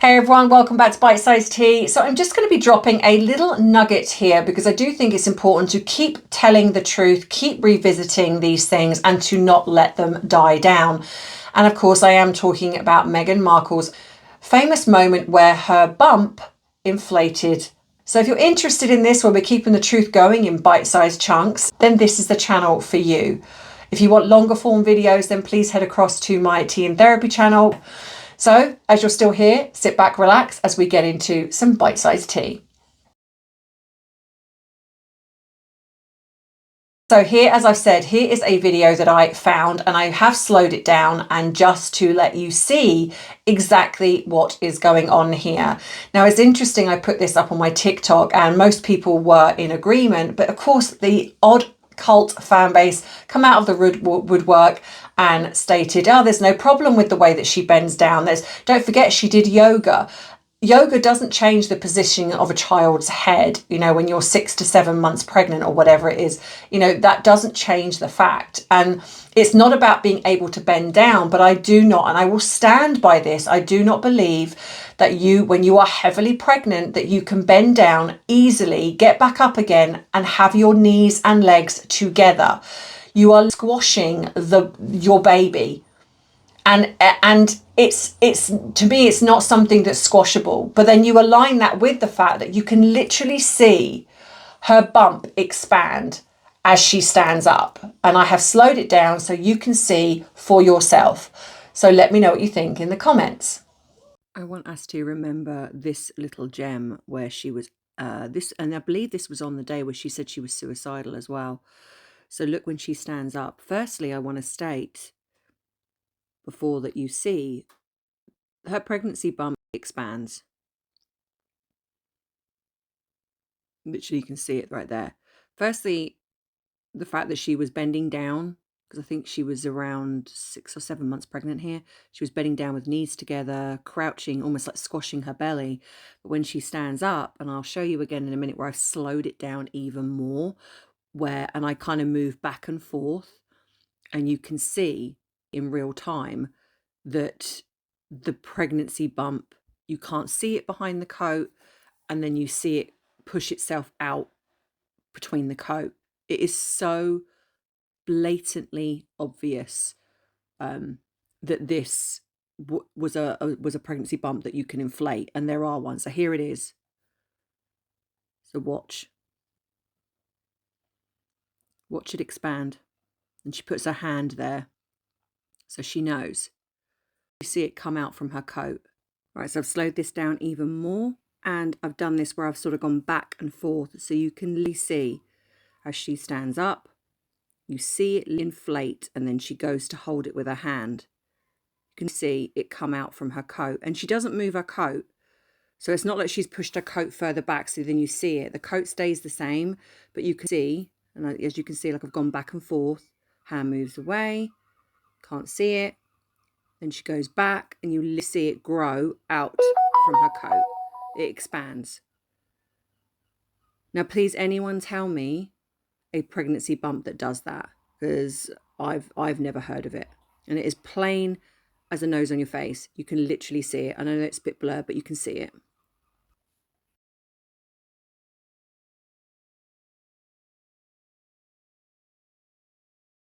Hey everyone, welcome back to Bite Size Tea. So I'm just going to be dropping a little nugget here because I do think it's important to keep telling the truth, keep revisiting these things and to not let them die down. And of course I am talking about Meghan Markle's famous moment where her bump inflated. So if you're interested in this, where we're keeping the truth going in bite-sized chunks, then this is the channel for you. If you want longer form videos, then please head across to my Tea and Therapy channel. So, as you're still here, sit back, relax as we get into some bite-sized tea. So here, as I've said, here is a video that I found and I have slowed it down and just to let you see exactly what is going on here. Now, it's interesting, I put this up on my TikTok and most people were in agreement, but of course the odd cult fan base come out of the woodwork and stated, oh, there's no problem with the way that she bends down. Don't forget, she did yoga. Yoga doesn't change the positioning of a child's head, you know, when you're 6 to 7 months pregnant or whatever it is, you know, that doesn't change the fact. And it's not about being able to bend down, but I do not, and I will stand by this, I do not believe that when you are heavily pregnant, that you can bend down easily, get back up again and have your knees and legs together. You are squashing your baby. And it's to me, it's not something that's squashable. But then you align that with the fact that you can literally see her bump expand as she stands up. And I have slowed it down so you can see for yourself. So let me know what you think in the comments. I want us to remember this little gem where she was and I believe this was on the day where she said she was suicidal as well. So look, when she stands up, firstly, I want to state before that you see her pregnancy bump expands. Literally, you can see it right there. Firstly, the fact that she was bending down, because I think she was around 6 or 7 months pregnant here. She was bending down with knees together, crouching, almost like squashing her belly. But when she stands up, and I'll show you again in a minute where I've slowed it down even more, and I kind of move back and forth, and you can see in real time that the pregnancy bump, you can't see it behind the coat, and then you see it push itself out between the coat. It is so blatantly obvious that this was a pregnancy bump that you can inflate, and there are ones. So here it is. So watch it expand, and she puts her hand there so she knows. You see it come out from her coat. Right, so I've slowed this down even more, and I've done this where I've sort of gone back and forth so you can really see as she stands up. You see it inflate, and then she goes to hold it with her hand. You can see it come out from her coat, and she doesn't move her coat. So it's not like she's pushed her coat further back so then you see it. The coat stays the same, but you can see, and as you can see, like I've gone back and forth, hand moves away, can't see it. Then she goes back, and you see it grow out from her coat. It expands. Now, please, anyone tell me a pregnancy bump that does that, because I've never heard of it, and it is plain as a nose on your face. You can literally see it. I know it's a bit blurred, but you can see it.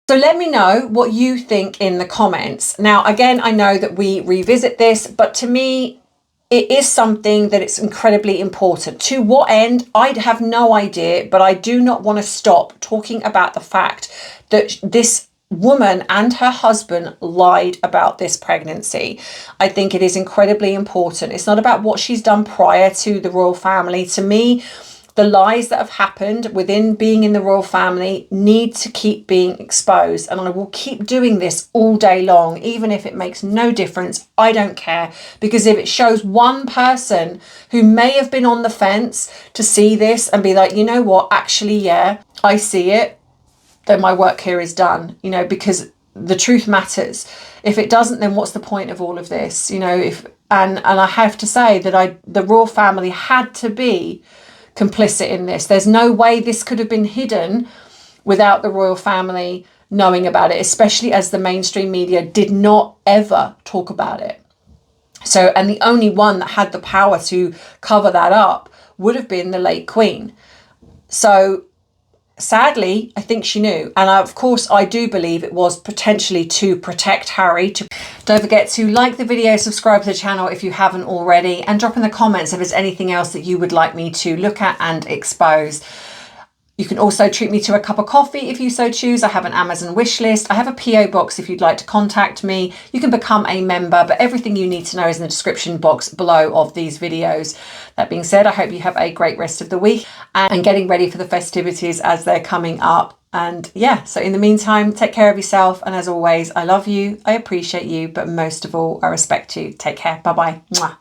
So let me know what you think in the comments. Now, again, I know that we revisit this, but to me, it is something that it's incredibly important. To what end, I have no idea, but I do not want to stop talking about the fact that this woman and her husband lied about this pregnancy. I think it is incredibly important. It's not about what she's done prior to the royal family. To me, the lies that have happened within being in the royal family need to keep being exposed. And I will keep doing this all day long, even if it makes no difference. I don't care, because if it shows one person who may have been on the fence to see this and be like, you know what, actually, yeah, I see it, then my work here is done, you know, because the truth matters. If it doesn't, then what's the point of all of this? You know, and I have to say that the royal family had to be complicit in this. There's no way this could have been hidden without the royal family knowing about it, especially as the mainstream media did not ever talk about it. So, and the only one that had the power to cover that up would have been the late Queen. So sadly, I think she knew. And of course, I do believe it was potentially to protect Harry. Don't forget to like the video, subscribe to the channel if you haven't already, and drop in the comments if there's anything else that you would like me to look at and expose. You can also treat me to a cup of coffee if you so choose. I have an Amazon wish list. I have a PO box if you'd like to contact me. You can become a member, but everything you need to know is in the description box below of these videos. That being said, I hope you have a great rest of the week and getting ready for the festivities as they're coming up. And yeah, so in the meantime, take care of yourself. And as always, I love you, I appreciate you, but most of all, I respect you. Take care. Bye-bye. Mwah.